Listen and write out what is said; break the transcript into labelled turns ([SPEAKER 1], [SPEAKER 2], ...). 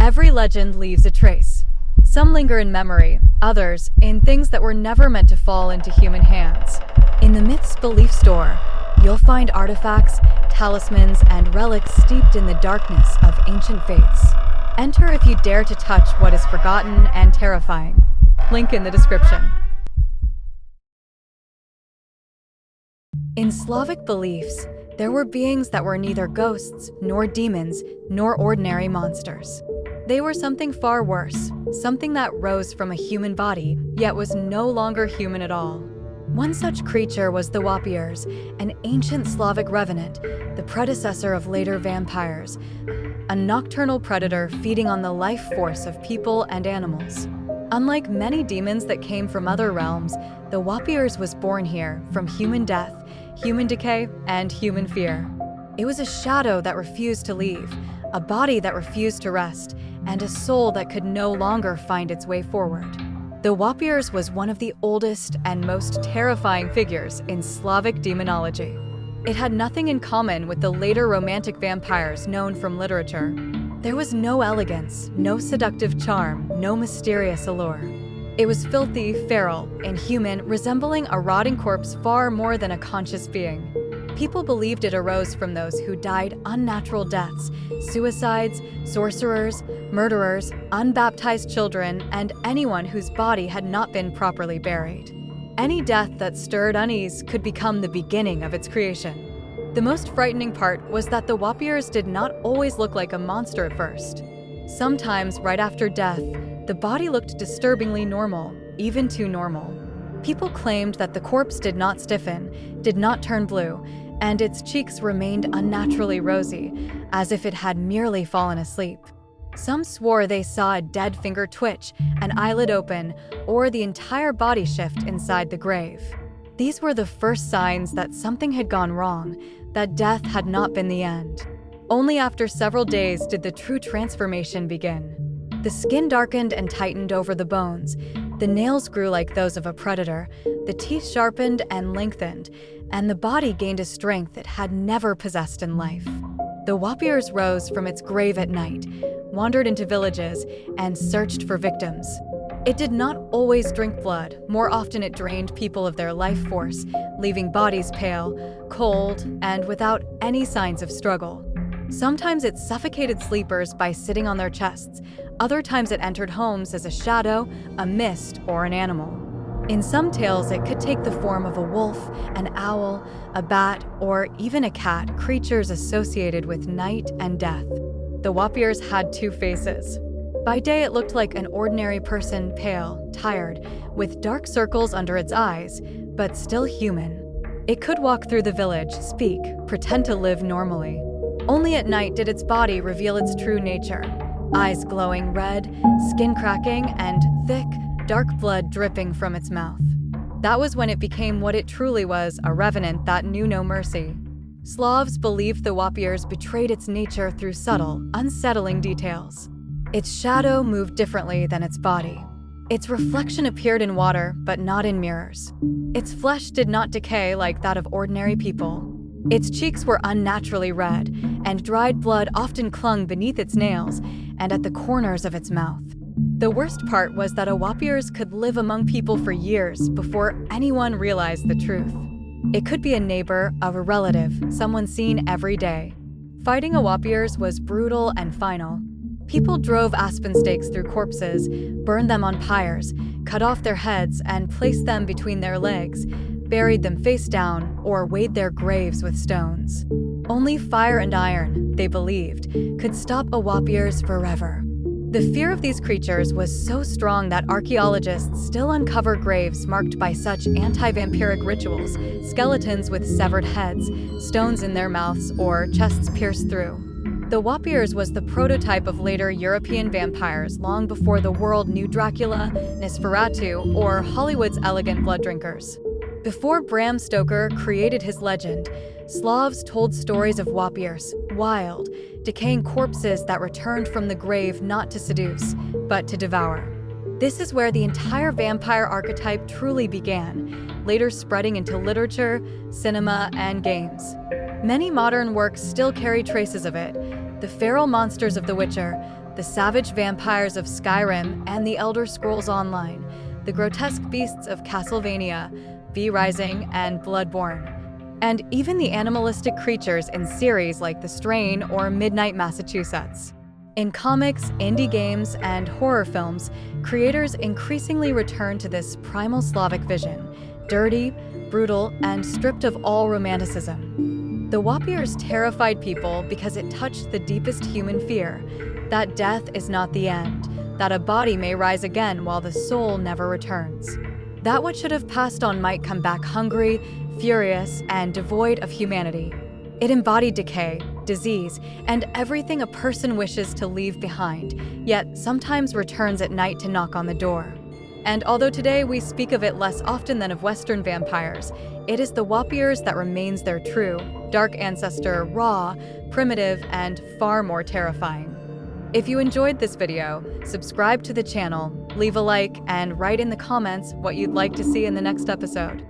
[SPEAKER 1] Every legend leaves a trace. Some linger in memory, others in things that were never meant to fall into human hands. In the Myths Belief Store, you'll find artifacts, talismans, and relics steeped in the darkness of ancient faiths. Enter if you dare to touch what is forgotten and terrifying. Link in the description. In Slavic beliefs, there were beings that were neither ghosts, nor demons, nor ordinary monsters. They were something far worse, something that rose from a human body, yet was no longer human at all. One such creature was the Wąpierz, an ancient Slavic revenant, the predecessor of later vampires, a nocturnal predator feeding on the life force of people and animals. Unlike many demons that came from other realms, the Wąpierz was born here from human death, human decay, and human fear. It was a shadow that refused to leave, a body that refused to rest, and a soul that could no longer find its way forward. The Wąpierz was one of the oldest and most terrifying figures in Slavic demonology. It had nothing in common with the later romantic vampires known from literature. There was no elegance, no seductive charm, no mysterious allure. It was filthy, feral, inhuman, resembling a rotting corpse far more than a conscious being. People believed it arose from those who died unnatural deaths, suicides, sorcerers, murderers, unbaptized children, and anyone whose body had not been properly buried. Any death that stirred unease could become the beginning of its creation. The most frightening part was that the Wąpierz did not always look like a monster at first. Sometimes, right after death, the body looked disturbingly normal, even too normal. People claimed that the corpse did not stiffen, did not turn blue, and its cheeks remained unnaturally rosy, as if it had merely fallen asleep. Some swore they saw a dead finger twitch, an eyelid open, or the entire body shift inside the grave. These were the first signs that something had gone wrong, that death had not been the end. Only after several days did the true transformation begin. The skin darkened and tightened over the bones, the nails grew like those of a predator, the teeth sharpened and lengthened, and the body gained a strength it had never possessed in life. The Wąpierz rose from its grave at night, wandered into villages, and searched for victims. It did not always drink blood. More often it drained people of their life force, leaving bodies pale, cold, and without any signs of struggle. Sometimes it suffocated sleepers by sitting on their chests. Other times it entered homes as a shadow, a mist, or an animal. In some tales, it could take the form of a wolf, an owl, a bat, or even a cat, creatures associated with night and death. The Wąpierz had two faces. By day, it looked like an ordinary person, pale, tired, with dark circles under its eyes, but still human. It could walk through the village, speak, pretend to live normally. Only at night did its body reveal its true nature. Eyes glowing red, skin cracking, and thick, dark blood dripping from its mouth. That was when it became what it truly was, a revenant that knew no mercy. Slavs believed the Wąpierz betrayed its nature through subtle, unsettling details. Its shadow moved differently than its body. Its reflection appeared in water, but not in mirrors. Its flesh did not decay like that of ordinary people. Its cheeks were unnaturally red, and dried blood often clung beneath its nails and at the corners of its mouth. The worst part was that a Wąpierz could live among people for years before anyone realized the truth. It could be a neighbor, a relative, someone seen every day. Fighting a Wąpierz was brutal and final. People drove aspen stakes through corpses, burned them on pyres, cut off their heads and placed them between their legs, buried them face down, or weighed their graves with stones. Only fire and iron, they believed, could stop a Wąpierz forever. The fear of these creatures was so strong that archaeologists still uncover graves marked by such anti-vampiric rituals, skeletons with severed heads, stones in their mouths, or chests pierced through. The Wąpierz was the prototype of later European vampires long before the world knew Dracula, Nosferatu, or Hollywood's elegant blood drinkers. Before Bram Stoker created his legend, Slavs told stories of Wąpierz, wild, decaying corpses that returned from the grave not to seduce, but to devour. This is where the entire vampire archetype truly began, later spreading into literature, cinema, and games. Many modern works still carry traces of it. The feral monsters of The Witcher, the savage vampires of Skyrim and the Elder Scrolls Online, the grotesque beasts of Castlevania, V Rising, and Bloodborne, and even the animalistic creatures in series like The Strain or Midnight Massachusetts. In comics, indie games, and horror films, creators increasingly return to this primal Slavic vision, dirty, brutal, and stripped of all romanticism. The Wąpierz terrified people because it touched the deepest human fear, that death is not the end, that a body may rise again while the soul never returns. That what should have passed on might come back hungry, furious, and devoid of humanity. It embodied decay, disease, and everything a person wishes to leave behind, yet sometimes returns at night to knock on the door. And although today we speak of it less often than of Western vampires, it is the Wąpierz that remains their true, dark ancestor, raw, primitive, and far more terrifying. If you enjoyed this video, subscribe to the channel, leave a like, and write in the comments what you'd like to see in the next episode.